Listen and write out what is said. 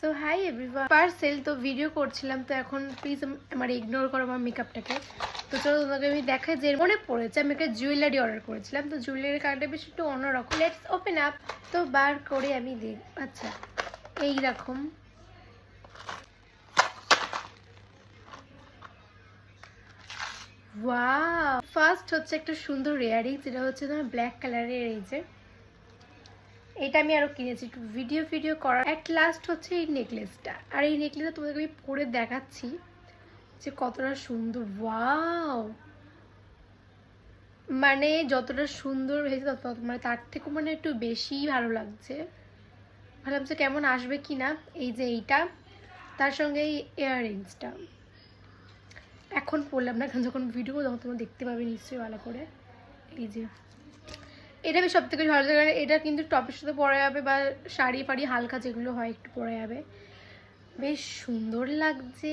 So hi everyone, parcel তো video করছিলাম, তো এখন প্লিজ আমার ইগনোর করো আমার মেকআপটাকে। তো চলো তোমাকে আমি দেখাই যে মনে পড়েছে আমি একটা জুয়েলারি অর্ডার করেছিলাম, তো জুয়েলারি কার্ডটা বেশ একটু অন্যরকম। Let's open up. তো বার করে আমি দেখ, আচ্ছা এইরকম ওয়াও। ফার্স্ট হচ্ছে একটা সুন্দর ইয়ারিং, যেটা হচ্ছে তোমার ব্ল্যাক কালারের। এই যে এটা আমি আরো কিনেছি একটু ভিডিও করার। অ্যাট লাস্ট হচ্ছে এই নেকলেসটা, আর এই নেকলেসটা তোমাদেরকে আমি পরে দেখাচ্ছি যে কতটা সুন্দর। ওয়াও, মানে যতটা সুন্দর হয়েছে তত মানে তার থেকে মানে একটু বেশি ভালো লাগছে। ভাবলাম যে কেমন আসবে কি না। এই যে এইটা, তার সঙ্গে এই ইয়াররিংসটা এখন পরলাম না, কারণ যখন ভিডিও তখন তোমরা দেখতে পাবে নিশ্চয়ই ভালো করে। এই যে এটা আমি সব থেকে ভালো লাগে, এটা কিন্তু টপের সাথে পরা যাবে বা শাড়ি ফাড়ি হালকা যেগুলো হয় একটু পরা যাবে, বেশ সুন্দর লাগছে।